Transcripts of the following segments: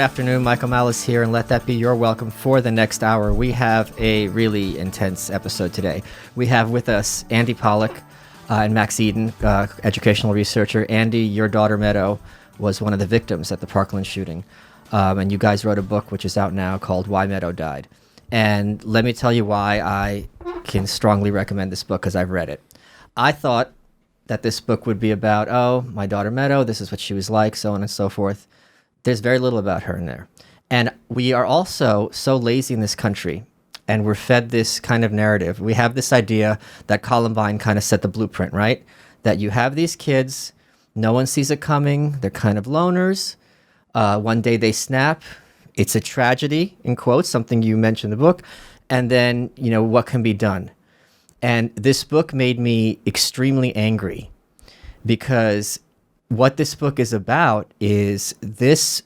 afternoon. Michael Malice here, and let that be your welcome for the next hour. We have a really intense episode today. We have with us Andy Pollack and Max Eden, educational researcher. Andy, your daughter Meadow was one of the victims at the Parkland shooting, and you guys wrote a book which is out now called Why Meadow Died. And let me tell you why I can strongly recommend this book, because I've read it. I thought that this book would be about, oh, my daughter Meadow, this is what she was like, so on and so forth. There's very little about her in there. And we are also so lazy in this country, and we're fed this kind of narrative. We have this idea that Columbine kind of set the blueprint, right? That you have these kids, no one sees it coming, they're kind of loners. One day they snap. It's a tragedy, in quotes, something you mentioned in the book. And then, what can be done? And this book made me extremely angry, because what this book is about is this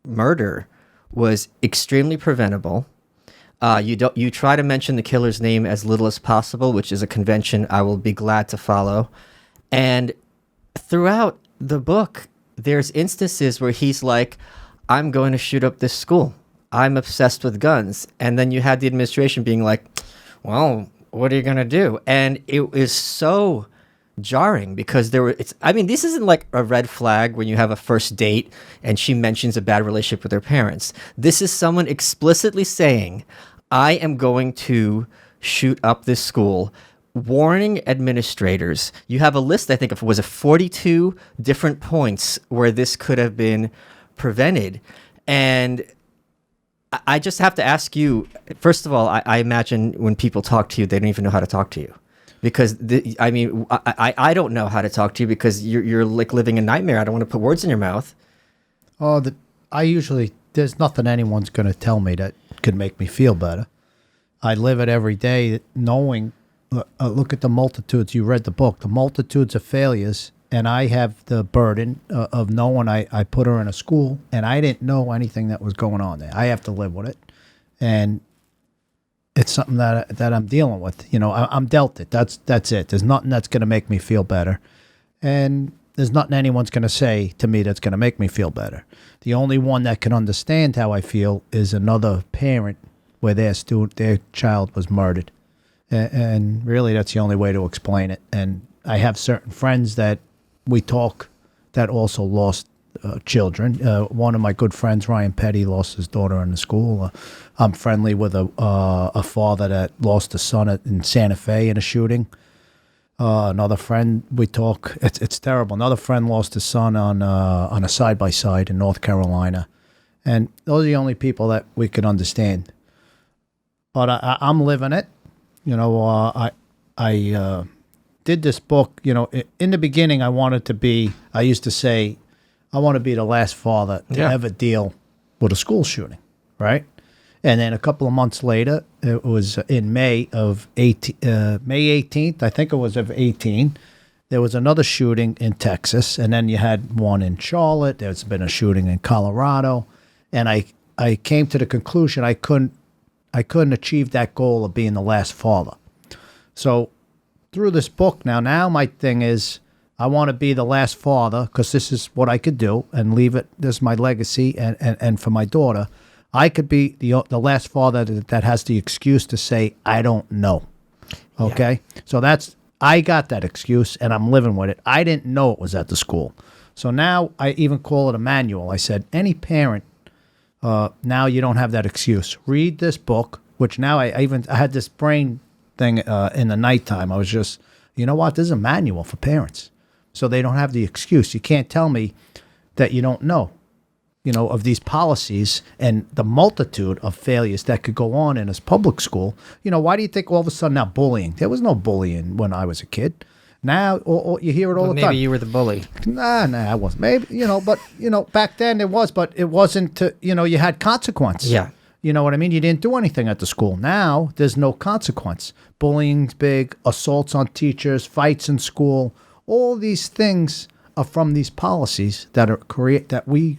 murder was extremely preventable. You try to mention the killer's name as little as possible, which is a convention I will be glad to follow. And throughout the book, there's instances where he's like, I'm going to shoot up this school. I'm obsessed with guns. And then you had the administration being like, well, what are you going to do? And it is so jarring, because this isn't like a red flag when you have a first date and she mentions a bad relationship with her parents. This is someone explicitly saying, I am going to shoot up this school, warning administrators. You have a list, I think, of 42 different points where this could have been prevented. And I just have to ask you, first of all, I imagine when people talk to you, they don't even know how to talk to you. Because, I don't know how to talk to you, because you're like living a nightmare. I don't want to put words in your mouth. Oh, there's nothing anyone's going to tell me that could make me feel better. I live it every day knowing, look at the multitudes. You read the book, the multitudes of failures. And I have the burden of knowing I put her in a school, and I didn't know anything that was going on there. I have to live with it. And it's something that I'm dealing with. I'm dealt it. That's it. There's nothing that's going to make me feel better. And there's nothing anyone's going to say to me that's going to make me feel better. The only one that can understand how I feel is another parent where their child was murdered. And really, that's the only way to explain it. And I have certain friends that we talk that also lost children. One of my good friends, Ryan Petty, lost his daughter in the school. I'm friendly with a father that lost a son in Santa Fe in a shooting. Another friend, we talk. It's terrible. Another friend lost his son on a side-by-side in North Carolina. And those are the only people that we can understand. But I'm living it. I did this book, in the beginning I used to say, I want to be the last father to ever deal with a school shooting, right? And then a couple of months later, it was in May 18th, I think it was of 18, there was another shooting in Texas, and then you had one in Charlotte, there's been a shooting in Colorado, and I came to the conclusion I couldn't achieve that goal of being the last father. So through this book now my thing is I want to be the last father, because this is what I could do and leave it. This is my legacy, and for my daughter, I could be the last father that has the excuse to say, I don't know. Okay? Yeah. So I got that excuse, and I'm living with it. I didn't know it was at the school. So now I even call it a manual. I said, any parent, now you don't have that excuse. Read this book, which now I had this brain thing in the nighttime. I was just, you know what? This is a manual for parents, so they don't have the excuse. You can't tell me that you don't know, of these policies and the multitude of failures that could go on in a public school. Why do you think all of a sudden now bullying? There was no bullying when I was a kid. Now, or you hear it all the time. Maybe you were the bully. Nah, I wasn't. Maybe, but back then it was, but it wasn't. You had consequence. Yeah. You know what I mean? You didn't do anything at the school. Now, there's no consequence. Bullying's big, assaults on teachers, fights in school. All these things are from these policies that we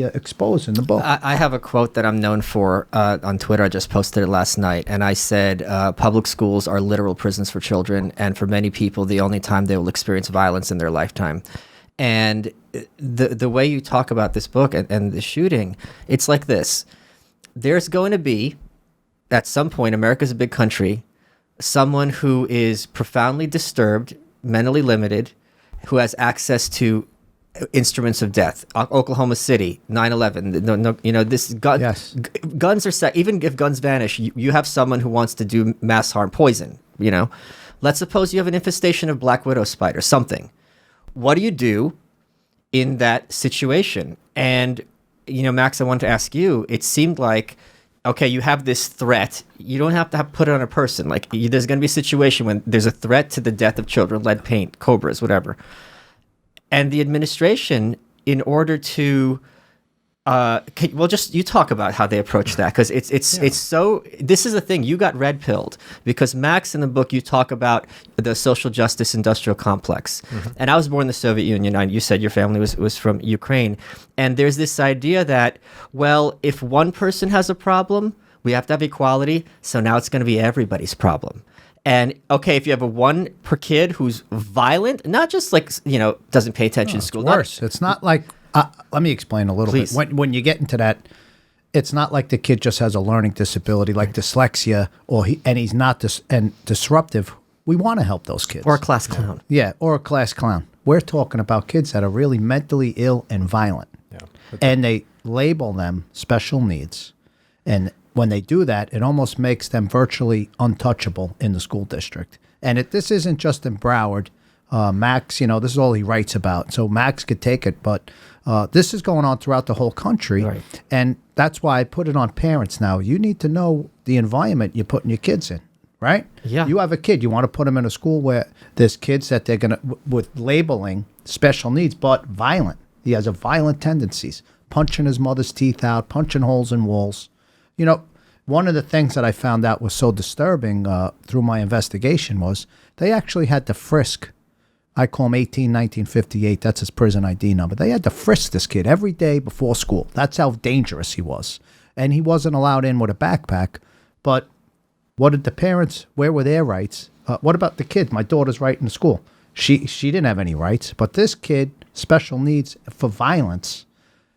expose in the book. I have a quote that I'm known for on Twitter. I just posted it last night, and I said, public schools are literal prisons for children, and for many people, the only time they will experience violence in their lifetime. And the way you talk about this book and the shooting, it's like this. There's going to be, at some point, America's a big country, someone who is profoundly disturbed, mentally limited, who has access to instruments of death. Oklahoma City, 9/11. No, this gun. Yes. Guns are even if guns vanish, you have someone who wants to do mass harm, poison. Let's suppose you have an infestation of black widow spiders, something. What do you do in that situation? And Max, I wanted to ask you. It seemed like, okay, you have this threat. You don't have to put it on a person. Like, there's going to be a situation when there's a threat to the death of children, lead paint, cobras, whatever. And the administration, in order to, you talk about how they approach that, because it's so. This is the thing. You got red pilled because, Max, in the book you talk about the social justice industrial complex, and I was born in the Soviet Union. And you said your family was from Ukraine, and there's this idea that, well, if one person has a problem, we have to have equality. So now it's going to be everybody's problem. And okay, if you have a one per kid who's violent, not just like doesn't pay attention in school. Worse. It's not like. Let me explain a little Please. bit. When you get into that, it's not like the kid just has a learning disability like dyslexia, and he's not disruptive. We want to help those kids. Or a class clown. Yeah, or a class clown. We're talking about kids that are really mentally ill and violent. Yeah. And they label them special needs. And when they do that, it almost makes them virtually untouchable in the school district. And this isn't just in Broward. Max, this is all he writes about. So Max could take it, but this is going on throughout the whole country. Right. And that's why I put it on parents now. You need to know the environment you're putting your kids in, right? Yeah. You have a kid. You want to put them in a school where there's kids that they're going to, with labeling special needs, but violent. He has a violent tendencies, punching his mother's teeth out, punching holes in walls. One of the things that I found out was so disturbing through my investigation was they actually had to frisk. I call him 1958. That's his prison ID number. They had to frisk this kid every day before school. That's how dangerous he was. And he wasn't allowed in with a backpack. But what did the parents, where were their rights? What about the kid? My daughter's right in school. She didn't have any rights. But this kid, special needs for violence,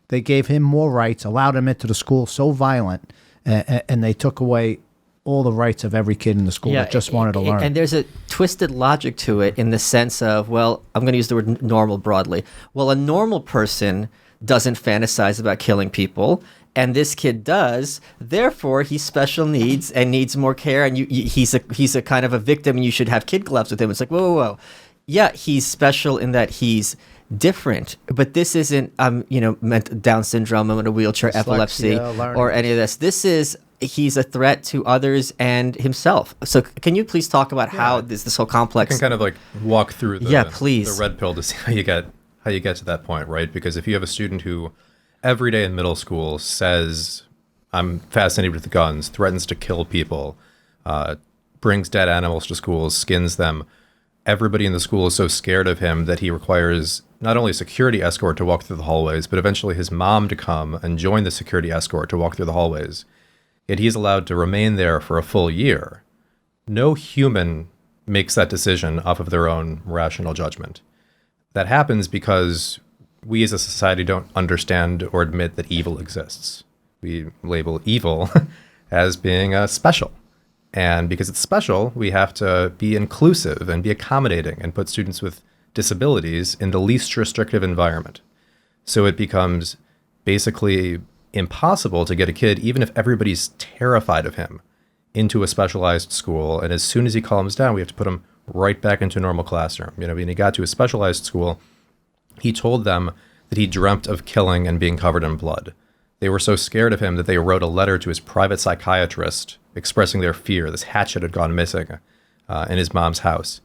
they gave him more rights, allowed him into the school so violent, and they took away all the rights of every kid in the school that just wanted to learn. And there's a twisted logic to it in the sense of, well, I'm going to use the word normal broadly. Well, a normal person doesn't fantasize about killing people, and this kid does. Therefore, he's special needs and needs more care, and he's a kind of a victim, and you should have kid gloves with him. It's like, whoa. Yeah, he's special in that he's different, but this isn't Down syndrome, I'm in a wheelchair, dyslexia, epilepsy, or any of this. This is he's a threat to others and himself. So can you please talk about how this whole complex? I can kind of like walk through please. the red pill to see how you get to that point, right? Because if you have a student who every day in middle school says, I'm fascinated with guns, threatens to kill people, brings dead animals to school, skins them, everybody in the school is so scared of him that he requires not only a security escort to walk through the hallways, but eventually his mom to come and join the security escort to walk through the hallways. Yet he's allowed to remain there for a full year. No human makes that decision off of their own rational judgment. That happens because we as a society don't understand or admit that evil exists. We label evil as being special. And because it's special, we have to be inclusive and be accommodating and put students with disabilities in the least restrictive environment. So it becomes basically impossible to get a kid, even if everybody's terrified of him, into a specialized school. And as soon as he calms down, we have to put him right back into a normal classroom. When he got to a specialized school, he told them that he dreamt of killing and being covered in blood. They were so scared of him that they wrote a letter to his private psychiatrist expressing their fear. This hatchet had gone missing in his mom's house.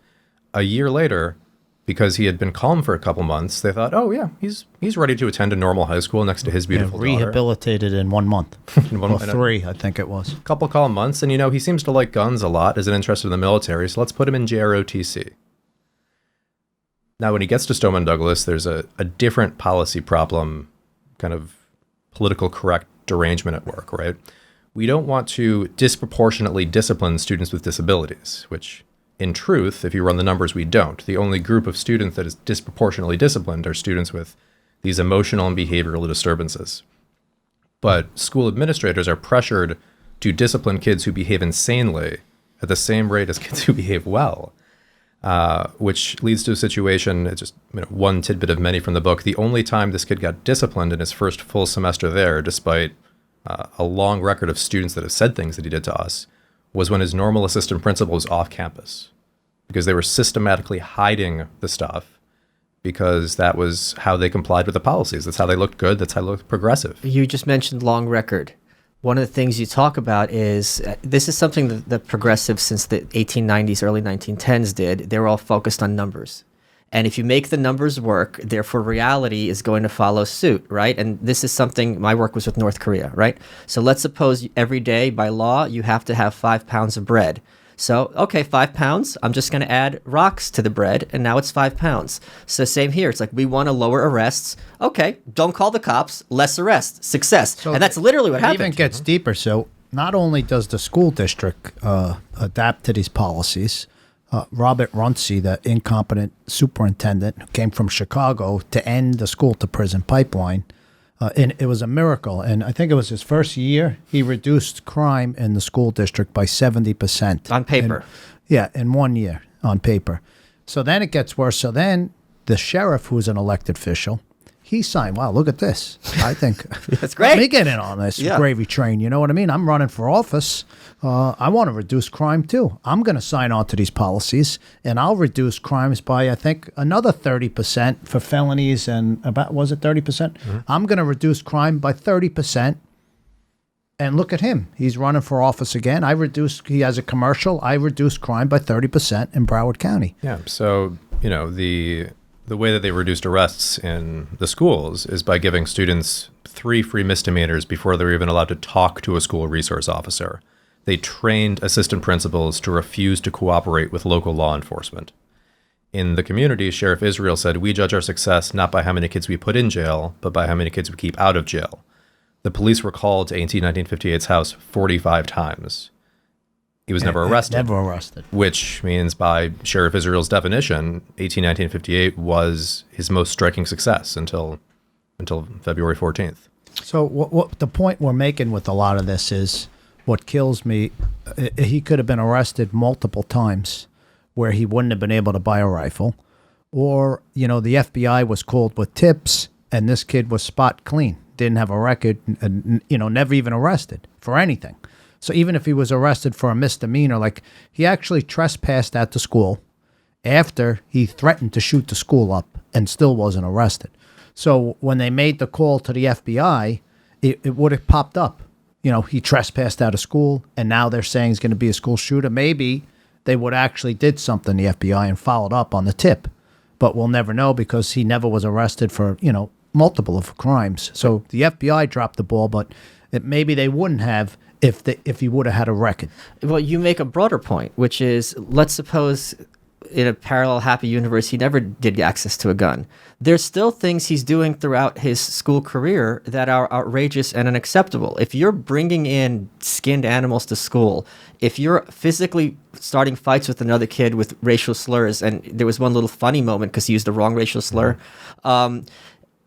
A year later, because he had been calm for a couple months, they thought, oh yeah, he's ready to attend a normal high school next to his beautiful daughter. Rehabilitated in 1 month. Or 3, I think it was. A couple calm months, and he seems to like guns a lot, isn't interested in the military, so let's put him in JROTC. Now, when he gets to Stoneman Douglas, there's a different policy problem, kind of political correct derangement at work, right? We don't want to disproportionately discipline students with disabilities, which In truth, if you run the numbers, we don't. The only group of students that is disproportionately disciplined are students with these emotional and behavioral disturbances. But school administrators are pressured to discipline kids who behave insanely at the same rate as kids who behave well, which leads to a situation, it's just one tidbit of many from the book. The only time this kid got disciplined in his first full semester there, despite a long record of students that have said things that he did to us, was when his normal assistant principal was off campus, because they were systematically hiding the stuff, because that was how they complied with the policies. That's how they looked good. That's how they looked progressive. You just mentioned long record. One of the things you talk about is this is something that the progressives since the 1890s, early 1910s did. They were all focused on numbers. And if you make the numbers work, therefore reality is going to follow suit, right? And this is something, my work was with North Korea, right? So let's suppose every day by law, you have to have 5 pounds of bread. So, okay, 5 pounds, I'm just going to add rocks to the bread, and now it's 5 pounds. So same here. It's like, we want to lower arrests. Okay, don't call the cops, less arrests, success. So and that's literally what happened. It even gets deeper. So not only does the school district adapt to these policies, Robert Runcie, the incompetent superintendent who came from Chicago to end the school-to-prison pipeline, and it was a miracle. And I think it was his first year, he reduced crime in the school district by 70%. On paper. In 1 year, on paper. So then it gets worse. So then the sheriff, who's an elected official, he signed, wow, look at this. I think that's great. Let me get in on this gravy train. You know what I mean? I'm running for office. I want to reduce crime too. I'm going to sign on to these policies, and I'll reduce crimes by, I think, another 30% for felonies and about, was it 30%? Mm-hmm. I'm going to reduce crime by 30%. And look at him. He's running for office again. He has a commercial. I reduced crime by 30% in Broward County. Yeah. So, the way that they reduced arrests in the schools is by giving students 3 free misdemeanors before they're even allowed to talk to a school resource officer. They trained assistant principals to refuse to cooperate with local law enforcement. In the community, Sheriff Israel said, "We judge our success not by how many kids we put in jail, but by how many kids we keep out of jail." The police were called to A&T 1958's house 45 times. He was never arrested. Never arrested. Which means, by Sheriff Israel's definition, 1958 was his most striking success until February 14th. So what the point we're making with a lot of this is, what kills me, he could have been arrested multiple times where he wouldn't have been able to buy a rifle. Or, the FBI was called with tips, and this kid was spot clean, didn't have a record, and, never even arrested for anything. So even if he was arrested for a misdemeanor, like he actually trespassed at the school after he threatened to shoot the school up and still wasn't arrested. So when they made the call to the FBI, it would have popped up. He trespassed out of school, and now they're saying he's going to be a school shooter. Maybe they would actually did something, the FBI, and followed up on the tip. But we'll never know because he never was arrested for, multiple of crimes. So the FBI dropped the ball, but maybe they wouldn't have if he would have had a record. Well, you make a broader point, which is, let's suppose in a parallel happy universe, he never did get access to a gun. There's still things he's doing throughout his school career that are outrageous and unacceptable. If you're bringing in skinned animals to school, if you're physically starting fights with another kid with racial slurs, and there was one little funny moment because he used the wrong racial slur,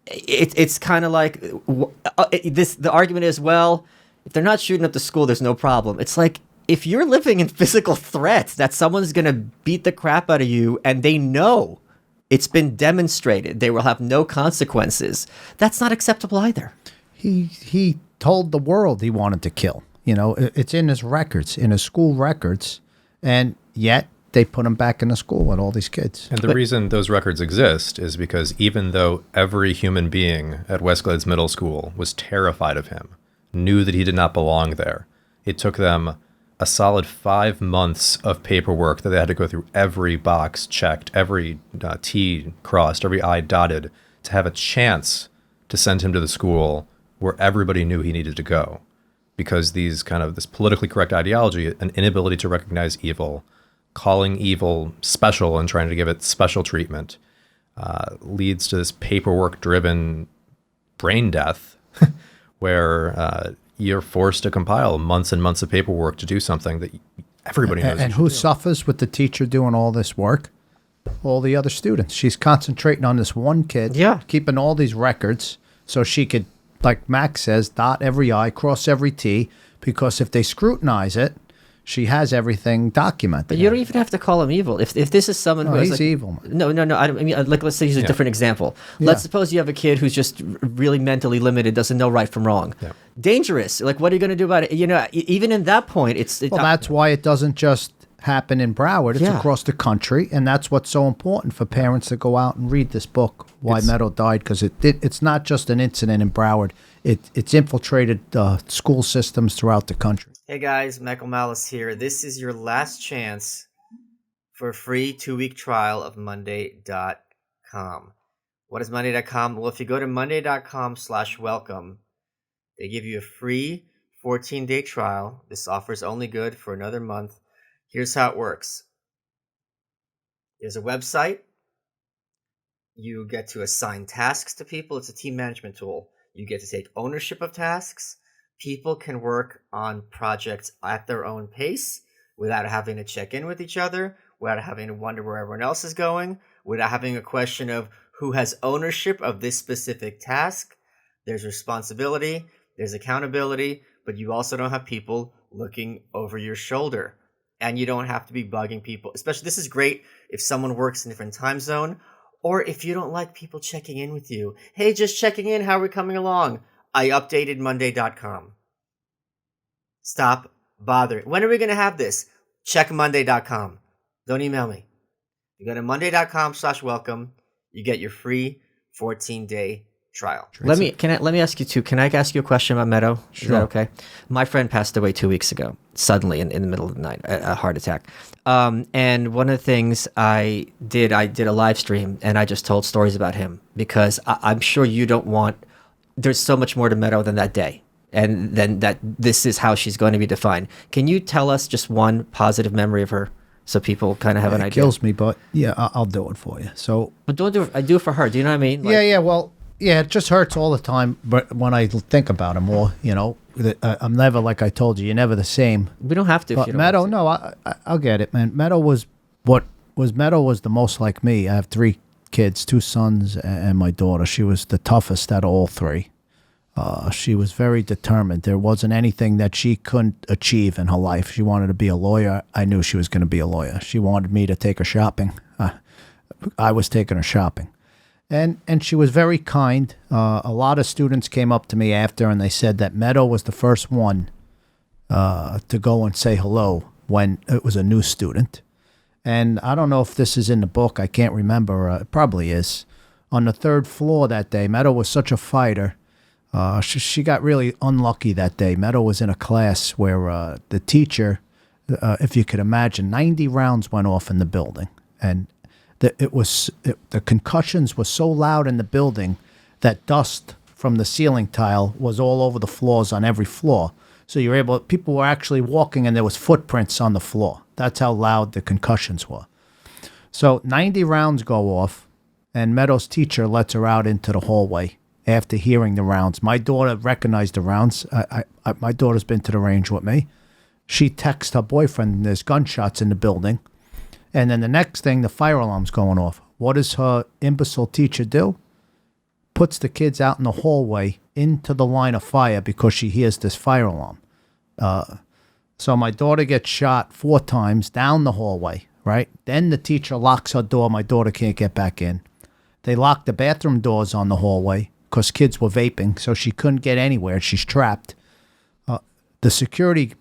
it's kind of like the argument is, well, if they're not shooting up the school, there's no problem. It's like, if you're living in physical threats that someone's going to beat the crap out of you and they know it's been demonstrated, they will have no consequences, that's not acceptable either. He told the world he wanted to kill. It's in his records, in his school records, and yet they put him back in the school with all these kids. And the reason those records exist is because even though every human being at West Glades Middle School was terrified of him, knew that he did not belong there, it took them a solid 5 months of paperwork that they had to go through every box checked, every T crossed, every I dotted, to have a chance to send him to the school where everybody knew he needed to go. Because this politically correct ideology, an inability to recognize evil, calling evil special and trying to give it special treatment, leads to this paperwork-driven brain death where you're forced to compile months and months of paperwork to do something that everybody knows. And who suffers with the teacher doing all this work? All the other students. She's concentrating on this one kid. Yeah. Keeping all these records so she could, like Max says, dot every I, cross every T, because if they scrutinize it, she has everything documented. But you don't even have to call him evil. If this is someone who he's has evil. No. I mean, like, let's say he's a different example. Let's suppose you have a kid who's just really mentally limited, doesn't know right from wrong. Yeah. Dangerous. Like, what are you going to do about it? You know, even in that point, Well, that's why it doesn't just happen in Broward. It's across the country, and that's what's so important for parents to go out and read this book, Why Meadow Died, because it's not just an incident in Broward. It's infiltrated school systems throughout the country. Hey guys, Michael Malice here. This is your last chance for a free 2-week trial of Monday.com. What is Monday.com? Well, if you go to Monday.com/welcome, they give you a free 14-day trial. This offer is only good for another month. Here's how it works. There's a website. You get to assign tasks to people. It's a team management tool. You get to take ownership of tasks. People can work on projects at their own pace without having to check in with each other, without having to wonder where everyone else is going, without having a question of who has ownership of this specific task. There's responsibility, there's accountability, but you also don't have people looking over your shoulder. And you don't have to be bugging people. Especially, this is great if someone works in a different time zone, or if you don't like people checking in with you. Hey, just checking in, how are we coming along? I updated Monday.com. Stop bothering. When are we going to have this? Check Monday.com. Don't email me. You go to Monday.com/welcome. You get your free 14-day trial. Let me ask you too. Can I ask you a question about Meadow? Sure. Is that okay? My friend passed away 2 weeks ago, suddenly in the middle of the night, a heart attack. And one of the things I did a live stream, and I just told stories about him because I'm sure you don't want. There's so much more to Meadow than that day, and then that this is how she's going to be defined. Can you tell us just one positive memory of her, so people kind of have an idea? It kills me, but yeah, I'll do it for you. So, but don't do it. I do it for her. Do you know what I mean? Like, yeah, it just hurts all the time. But when I think about it more, you know, I'm never, like I told you, you're never the same. We don't have to. But if you don't Meadow, want to. no, I'll get it, man. Meadow was the most like me. I have 3 kids, 2 sons, and my daughter. She was the toughest out of all 3. She was very determined. There wasn't anything that she couldn't achieve in her life. She wanted to be a lawyer. I knew she was going to be a lawyer. She wanted me to take her shopping. I was taking her shopping. And she was very kind. A lot of students came up to me after, and they said that Meadow was the first one to go and say hello when it was a new student. And I don't know if this is in the book. I can't remember. It probably is. On the 3rd floor that day, Meadow was such a fighter. She got really unlucky that day. Meadow was in a class where the teacher, if you could imagine, 90 rounds went off in the building. And the concussions were so loud in the building that dust from the ceiling tile was all over the floors on every floor. So people were actually walking and there was footprints on the floor. That's how loud the concussions were. So 90 rounds go off, and Meadow's teacher lets her out into the hallway after hearing the rounds. My daughter recognized the rounds. My daughter's been to the range with me. She texts her boyfriend, there's gunshots in the building. And then the next thing, the fire alarm's going off. What does her imbecile teacher do? Puts the kids out in the hallway into the line of fire because she hears this fire alarm. So my daughter gets shot 4 times down the hallway, right? Then the teacher locks her door. My daughter can't get back in. They lock the bathroom doors on the hallway because kids were vaping, so she couldn't get anywhere. She's trapped. The security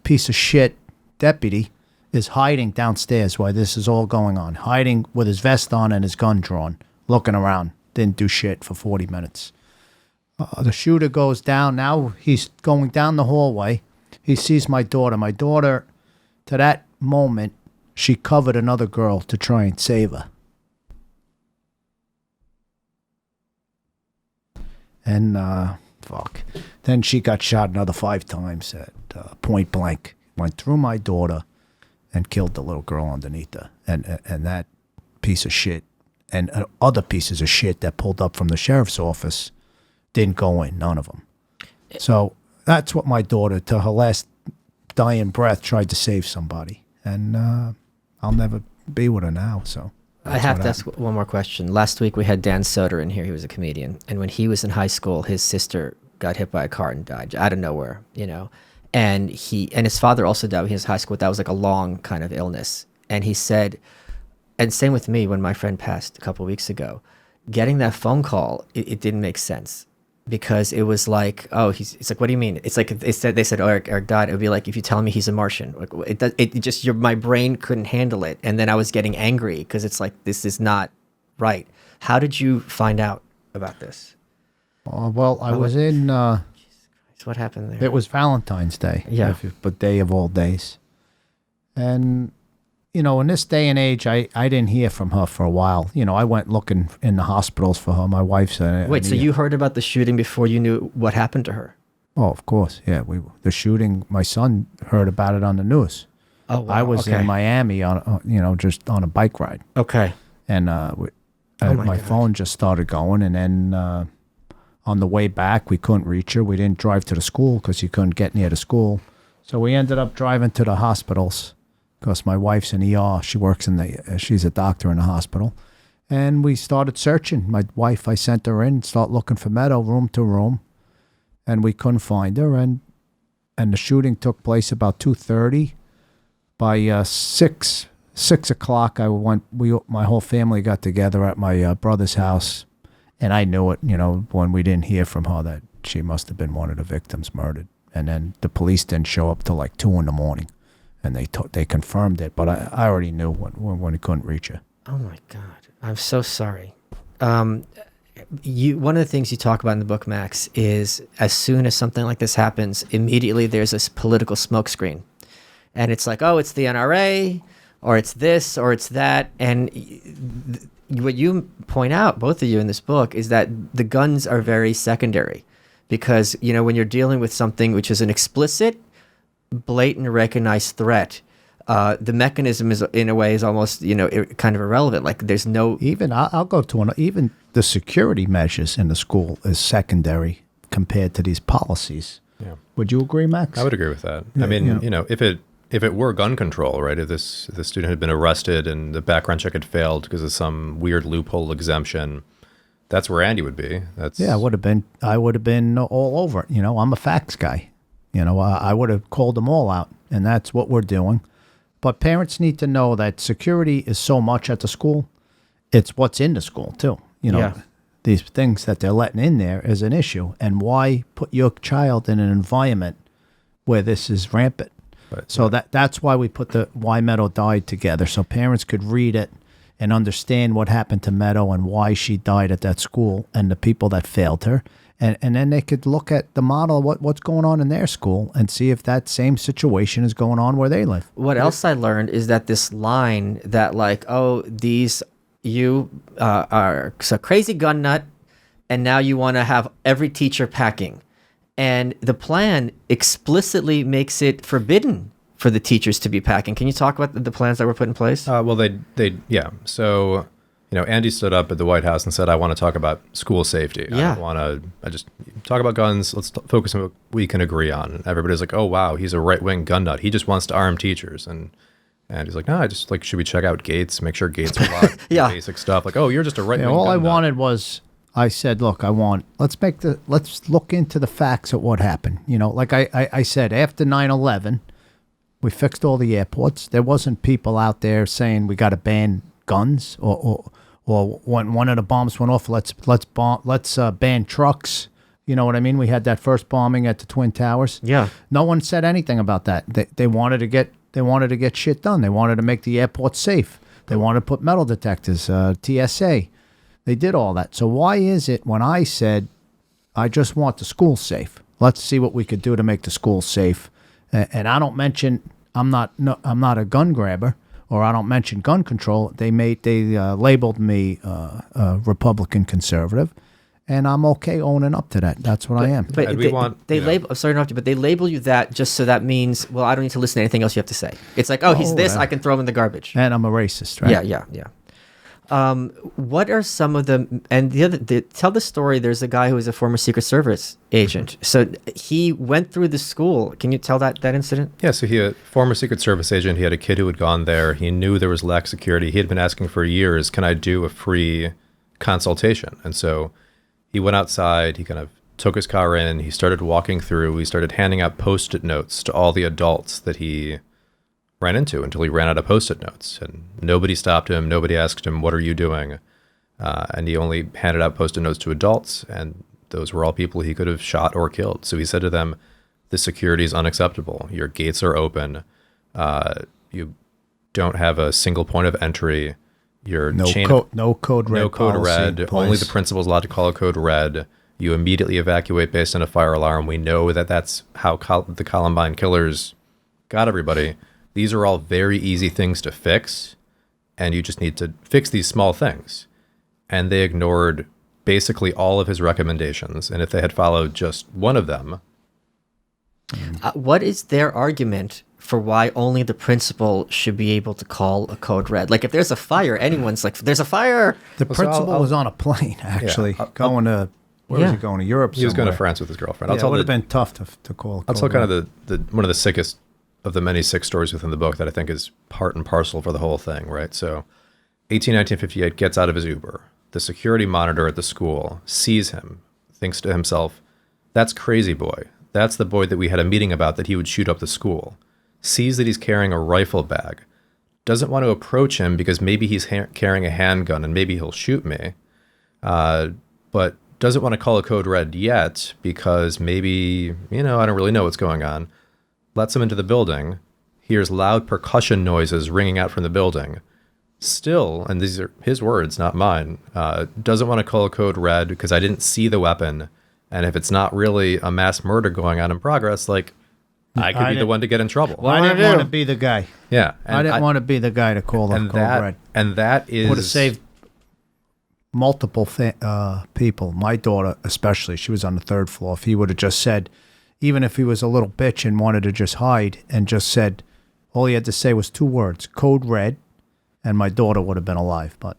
piece of shit deputy is hiding downstairs while this is all going on, hiding with his vest on and his gun drawn, looking around. Didn't do shit for 40 minutes. The shooter goes down. Now he's going down the hallway. He sees my daughter. My daughter, to that moment, she covered another girl to try and save her. And, then she got shot another 5 times at point blank. Went through my daughter and killed the little girl underneath her. And that piece of shit and other pieces of shit that pulled up from the sheriff's office didn't go in, none of them. So that's what my daughter, to her last dying breath tried to save somebody. And I'll never be with her now, so. I have to ask one more question. Last week we had Dan Soder in here. He was a comedian. And when he was in high school, his sister got hit by a car and died out of nowhere, you know. And his father also died when he was in high school. That was like a long kind of illness. And he said, and same with me when my friend passed a couple of weeks ago, getting that phone call, it didn't make sense. Because it was like, oh, it's like, what do you mean? It's like they said, oh, Eric died. It would be like if you tell me he's a Martian. Like my brain couldn't handle it, and then I was getting angry because it's like this is not right. How did you find out about this? Well, I was in. Jesus Christ, what happened there? It was Valentine's Day. Yeah, but day of all days, and. You know, in this day and age, I didn't hear from her for a while. You know, I went looking in the hospitals for her. My wife said... Wait, so you heard about the shooting before you knew what happened to her? Oh, of course, yeah. The shooting, my son heard about it on the news. Oh, wow. I was in Miami, just on a bike ride. Okay. And my phone just started going, and then on the way back, we couldn't reach her. We didn't drive to the school because you couldn't get near the school. So we ended up driving to the hospitals. Because my wife's in ER, she works she's a doctor in the hospital, and we started searching. My wife, I sent her in, start looking for Meadow room to room, and we couldn't find her. And the shooting took place about 2:30. By 6 o'clock, my whole family got together at my brother's house, and I knew it. You know, when we didn't hear from her, that she must have been one of the victims murdered. And then the police didn't show up till like 2 in.the morning. And they confirmed it, but I already knew when we couldn't reach her. Oh my God, I'm so sorry. One of the things you talk about in the book, Max, is as soon as something like this happens, immediately there's this political smokescreen, and it's like, oh, it's the NRA, or it's this, or it's that, and what you point out, both of you in this book, is that the guns are very secondary, because when you're dealing with something which is an explicit, blatant recognized threat, the mechanism is in a way is almost kind of irrelevant. Like there's no even I'll go to even the security measures in the school is secondary compared to these policies. Yeah, would you agree, Max? I would agree with that. I mean, if it were gun control, right? If the student had been arrested and the background check had failed because of some weird loophole exemption, that's where Andy would be. I would have been all over it. I'm a facts guy. I would have called them all out, and that's what we're doing. But parents need to know that security is so much at the school. It's what's in the school, too. These things that they're letting in there is an issue. And why put your child in an environment where this is rampant? Right. So that's why we put the Why Meadow Died together, so parents could read it and understand what happened to Meadow and why she died at that school and the people that failed her. And then they could look at the model, what's going on in their school, and see if that same situation is going on where they live. What else I learned is that this line that like, oh, you are a crazy gun nut, and now you want to have every teacher packing. And the plan explicitly makes it forbidden for the teachers to be packing. Can you talk about the plans that were put in place? Well, yeah. So... Andy stood up at the White House and said, I want to talk about school safety. Yeah. I just talk about guns. Let's focus on what we can agree on. And everybody's like, oh, wow, he's a right-wing gun nut. He just wants to arm teachers. And he's like, no, should we check out gates, make sure gates are locked, yeah. Basic stuff. Like, oh, you're just a right-wing gun nut. All I wanted was, I said, look, let's look into the facts of what happened. Like I said, after 9/11, we fixed all the airports. There wasn't people out there saying we got to ban guns or when one of the bombs went off, let's ban trucks. You know what I mean? We had that first bombing at the Twin Towers. Yeah. No one said anything about that. They wanted to get shit done. They wanted to make the airport safe. They wanted to put metal detectors, TSA. They did all that. So why is it when I said I just want the school safe? Let's see what we could do to make the school safe. And I don't mention I'm not a gun grabber. Or I don't mention gun control. They labeled me Republican conservative, and I'm okay owning up to that. That's what I am. But they label. Sorry to interrupt you, but they label you that just so that means, well, I don't need to listen to anything else you have to say. It's like, oh, he's this. I can throw him in the garbage. And I'm a racist, right? Yeah. What are some of the and tell the story? There's a guy who was a former Secret Service agent, so he went through the school. Can you tell that incident? Yeah, so he a former Secret Service agent. He had a kid who had gone there. He knew there was lax security. He had been asking for years, "Can I do a free consultation?" And so he went outside. He kind of took his car in. He started walking through. He started handing out Post-it notes to all the adults that he ran into until he ran out of Post-it notes, and nobody stopped him. Nobody asked him, "What are you doing?" And he only handed out Post-it notes to adults, and those were all people he could have shot or killed. So he said to them, "This security is unacceptable. Your gates are open. You don't have a single point of entry. Your No code red. no code policy, red. please. Only the principal's allowed to call a code red. You immediately evacuate based on a fire alarm. We know that that's how the Columbine killers got everybody. These are all very easy things to fix, and you just need to fix these small things." And they ignored basically all of his recommendations. And if they had followed just one of them... What is their argument for why only the principal should be able to call a code red? Like, if there's a fire, anyone's like, "There's a fire!" The principal was on a plane, actually, going to... Where was he going? To Europe He was going to somewhere. France with his girlfriend. Yeah, it would have been tough to call. I'll tell kind of the one of the sickest of the many sick stories within the book that I think is part and parcel for the whole thing, right? So 1958 gets out of his Uber. The security monitor at the school sees him, thinks to himself, "That's crazy boy. That's the boy that we had a meeting about that he would shoot up the school." Sees that he's carrying a rifle bag. Doesn't want to approach him because maybe he's carrying a handgun and maybe he'll shoot me. But doesn't want to call a code red yet because maybe, I don't really know what's going on. Lets him into the building. Hears loud percussion noises ringing out from the building. Still, and these are his words, not mine, doesn't want to call a code red because I didn't see the weapon. And if it's not really a mass murder going on in progress, like, I could be the one to get in trouble. Well, I didn't want to be the guy. Yeah. I didn't want to be the guy to call the code red. And that is... Would have saved multiple people. My daughter especially, she was on the third floor. If he would have just said, even if he was a little bitch and wanted to just hide and just said, all he had to say was 2 words, code red, and my daughter would have been alive. But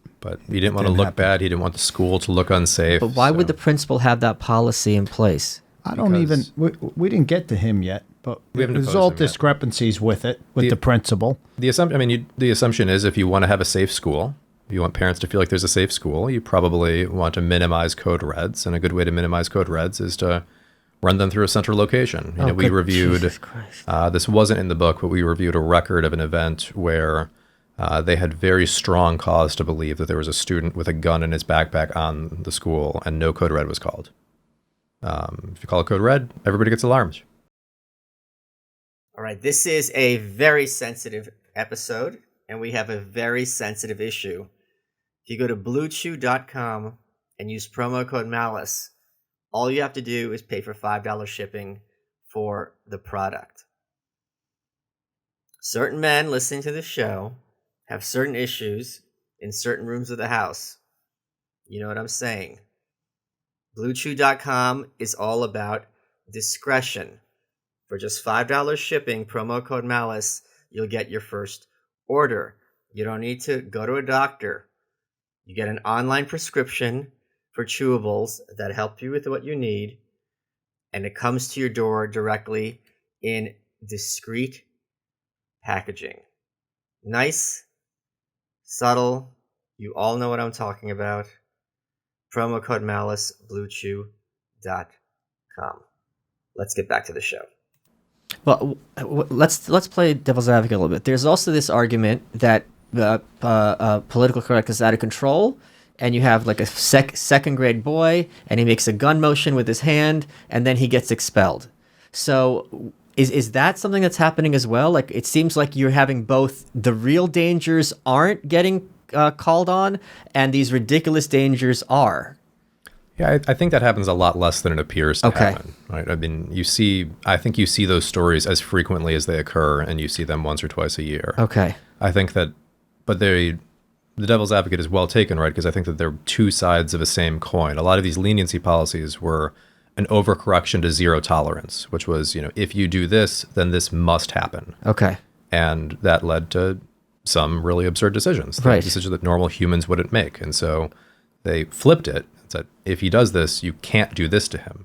he didn't want to look bad. He didn't want the school to look unsafe. But why would the principal have that policy in place? I don't even... We didn't get to him yet, but there's all discrepancies with it, with the principal. The assumption is if you want to have a safe school, if you want parents to feel like there's a safe school, you probably want to minimize code reds, and a good way to minimize code reds is to run them through a central location. We reviewed, this wasn't in the book, but we reviewed a record of an event where they had very strong cause to believe that there was a student with a gun in his backpack on the school, and no code red was called. If you call a code red, everybody gets alarmed. All right, this is a very sensitive episode, and we have a very sensitive issue. If you go to bluechew.com and use promo code MALICE, all you have to do is pay for $5 shipping for the product. Certain men listening to the show have certain issues in certain rooms of the house. You know what I'm saying? BlueChew.com is all about discretion. For just $5 shipping, promo code MALICE, you'll get your first order. You don't need to go to a doctor. You get an online prescription for chewables that help you with what you need, and it comes to your door directly in discreet packaging. Nice, subtle, you all know what I'm talking about. Promo code MALICE, bluechew.com. Let's get back to the show. Well, let's play devil's advocate a little bit. There's also this argument that political correctness is out of control, and you have like a second grade boy, and he makes a gun motion with his hand, and then he gets expelled. So is that something that's happening as well? Like, it seems like you're having both the real dangers aren't getting called on, and these ridiculous dangers are. Yeah, I think that happens a lot less than it appears to happen. Right? I mean, I think you see those stories as frequently as they occur, and you see them once or twice a year. Okay. I think that, but the devil's advocate is well taken, right? Because I think that they're two sides of a same coin. A lot of these leniency policies were an overcorrection to zero tolerance, which was, if you do this, then this must happen. Okay. And that led to some really absurd decisions, Right. decisions that normal humans wouldn't make. And so they flipped it and said, if he does this, you can't do this to him.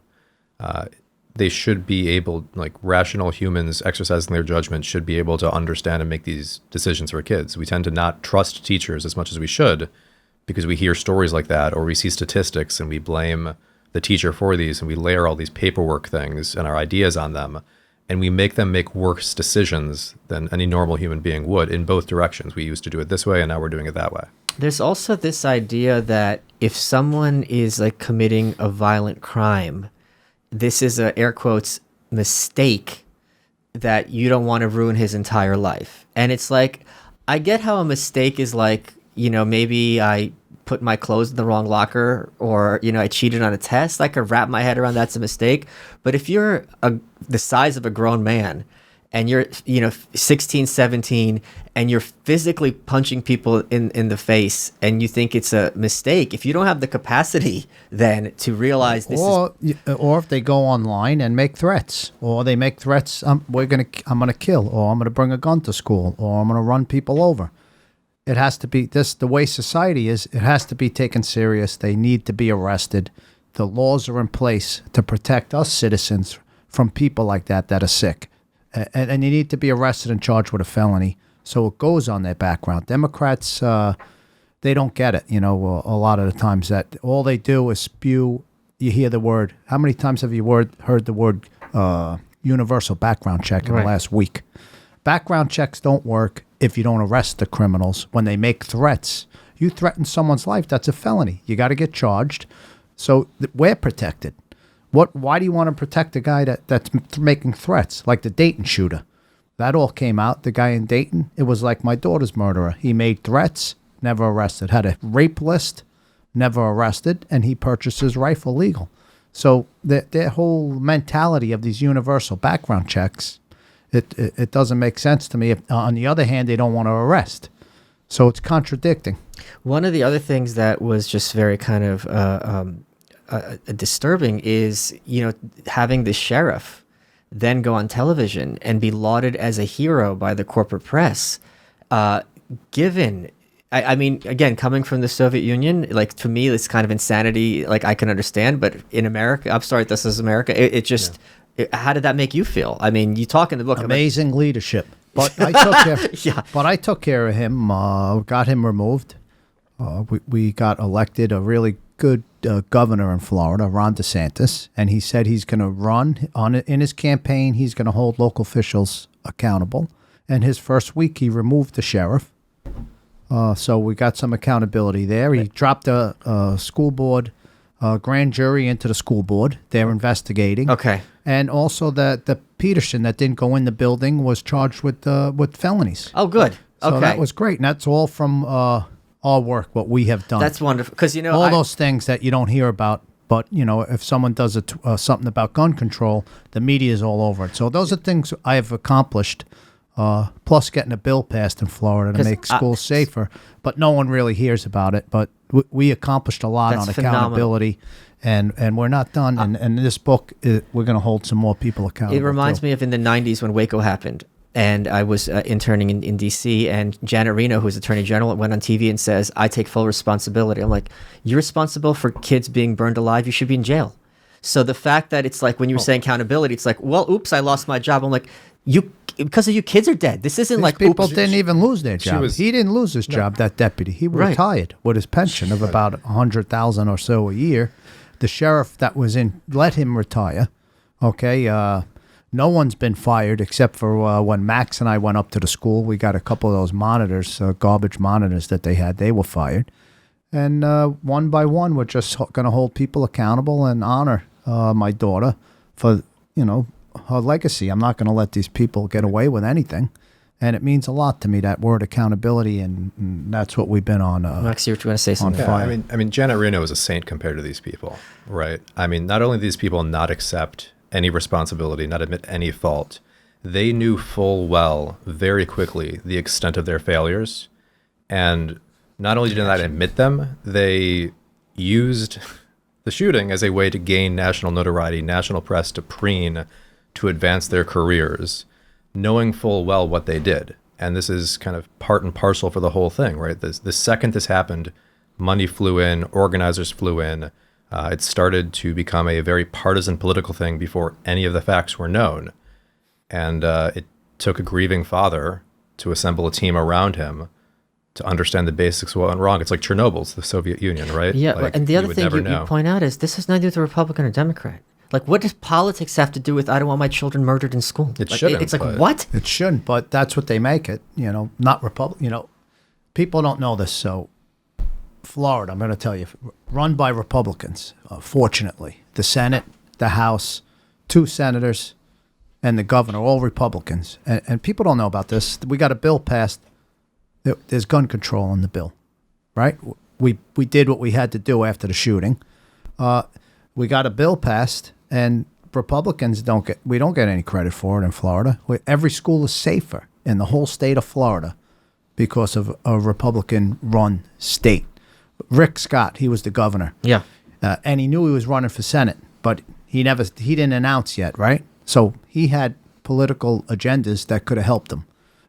They should be able, like rational humans exercising their judgment should be able to understand and make these decisions for kids. We tend to not trust teachers as much as we should because we hear stories like that, or we see statistics and we blame the teacher for these, and we layer all these paperwork things and our ideas on them, and we make them make worse decisions than any normal human being would in both directions. We used to do it this way and now we're doing it that way. There's also this idea that if someone is like committing a violent crime, this is a air quotes mistake that you don't want to ruin his entire life. And it's like, I get how a mistake is like, you know, maybe I put my clothes in the wrong locker, or, you know, I cheated on a test. I could wrap my head around that's a mistake. But if you're the size of a grown man and you're, you know, 16, 17, and you're physically punching people in the face and you think it's a mistake, if you don't have the capacity then to realize this or if they go online and make threats, or they make threats, I'm gonna kill, or I'm gonna bring a gun to school, or I'm gonna run people over. It has to be the way society is. It has to be taken serious. They need to be arrested. The laws are in place to protect us citizens from people like that are sick. And they need to be arrested and charged with a felony. So it goes on their background. Democrats, they don't get it. You know, a lot of the times that all they do is spew. You hear the word. How many times have you heard the word universal background check in the last week? Background checks don't work if you don't arrest the criminals when they make threats. You threaten someone's life, that's a felony. You got to get charged. So we're protected. Why do you want to protect a guy that's making threats, like the Dayton shooter? That all came out. The guy in Dayton, it was like my daughter's murderer. He made threats, never arrested. Had a rape list, never arrested, and he purchased his rifle legal. So their whole mentality of these universal background checks, it doesn't make sense to me. On the other hand, they don't want to arrest. So it's contradicting. One of the other things that was just very kind of disturbing is, you know, having the sheriff then go on television and be lauded as a hero by the corporate press. Given, I mean, again, coming from the Soviet Union, like, to me, it's kind of insanity. Like, I can understand, but in America, I'm sorry, this is America. It just, how did that make you feel? I mean, you talk in the book amazing leadership. But I took care. Yeah. But I took care of him. Got him removed. We got elected a really good governor in Florida, Ron DeSantis, and he said he's going to run in his campaign. He's going to hold local officials accountable. And his first week, he removed the sheriff. So we got some accountability there. He dropped a school board grand jury into the school board. They're investigating. Okay. And also the Peterson that didn't go in the building was charged with felonies. Oh, good. So Okay. that was great. And that's all from our work, what we have done. That's wonderful. Because, you know, all those things that you don't hear about. But, you know, if someone does something about gun control, the media is all over it. So those are things I have accomplished, plus getting a bill passed in Florida to make schools safer. But no one really hears about it. But we accomplished a lot on accountability. And we're not done. And in this book, we're going to hold some more people accountable. It reminds me of in the 90s when Waco happened. And I was interning in D.C., and Janet Reno, who's Attorney General, went on TV and says, I take full responsibility. I'm like, you're responsible for kids being burned alive? You should be in jail. So the fact that it's like, when you were saying accountability, it's like, well, oops, I lost my job. I'm like, because of you, kids are dead. This isn't like people didn't even lose their job. He didn't lose his job, No. that deputy. He retired with his pension of about $100,000 or so a year. The sheriff that was in let him retire. Okay, no one's been fired except for when Max and I went up to the school. We got a couple of those monitors, garbage monitors that they had. They were fired. And one by one, we're just going to hold people accountable and honor my daughter for, you know, her legacy. I'm not going to let these people get away with anything. And it means a lot to me, that word accountability, and that's what we've been on. Max, you were going to say something. Yeah, I mean, Janet Reno is a saint compared to these people, right? I mean, not only do these people not accept any responsibility, not admit any fault, they knew full well, very quickly, the extent of their failures. And not only did they not admit them, they used the shooting as a way to gain national notoriety, national press to preen, to advance their careers, knowing full well what they did. And this is kind of part and parcel for the whole thing, right? The second this happened, money flew in, organizers flew in. It started to become a very partisan political thing before any of the facts were known. And it took a grieving father to assemble a team around him to understand the basics of what went wrong. It's like Chernobyl's the Soviet Union, right? Yeah, like, and the other thing you know. point out is this has nothing to do with a Republican or Democrat. Like, what does politics have to do with I don't want my children murdered in school? It like, shouldn't, It's like, but- what? It shouldn't, but that's what they make it. Not Republic. People don't know this. So, Florida, I'm going to tell you, run by Republicans. Fortunately, the Senate, the House, 2 senators, and the governor, all Republicans. And people don't know about this. We got a bill passed. There's gun control in the bill, right? We did what we had to do after the shooting. We got a bill passed, and Republicans don't get any credit for it in Florida. Every school is safer in the whole state of Florida because of a Republican-run state. Rick Scott, he was the governor. Yeah. And he knew he was running for Senate, but he didn't announce yet, right? So he had political agendas that could have helped him.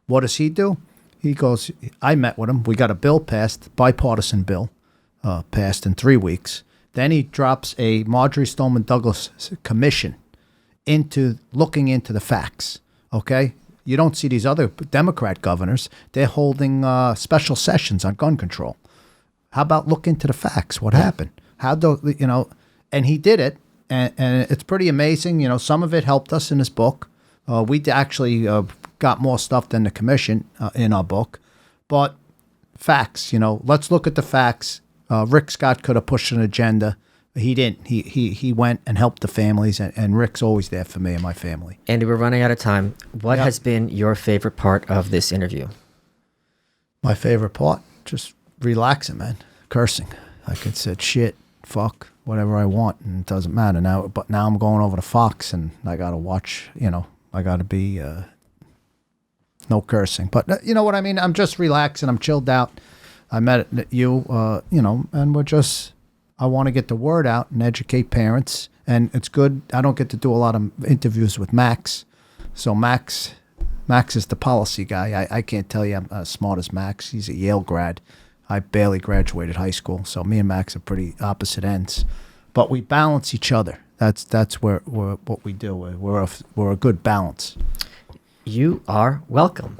What does he do? He goes, I met with him. We got a bill passed, bipartisan bill, passed in 3 weeks. Then he drops a Marjory Stoneman Douglas commission into looking into the facts, okay? You don't see these other Democrat governors. They're holding special sessions on gun control. How about look into the facts? What happened? And he did it, and it's pretty amazing. Some of it helped us in this book. We actually got more stuff than the commission in our book. But facts, let's look at the facts. Rick Scott could have pushed an agenda. He didn't. He went and helped the families, and Rick's always there for me and my family. Andy, we're running out of time. What has been your favorite part of this interview? My favorite part? Just relaxing, man. Cursing. I could say shit, fuck, whatever I want, and it doesn't matter now. But now I'm going over to Fox, and I got to watch, I got to be no cursing. But you know what I mean? I'm just relaxing. I'm chilled out. I met you, and I want to get the word out and educate parents. And it's good. I don't get to do a lot of interviews with Max. So Max is the policy guy. I can't tell you I'm as smart as Max. He's a Yale grad. I barely graduated high school. So me and Max are pretty opposite ends. But we balance each other. That's what we do. We're a good balance. You are welcome.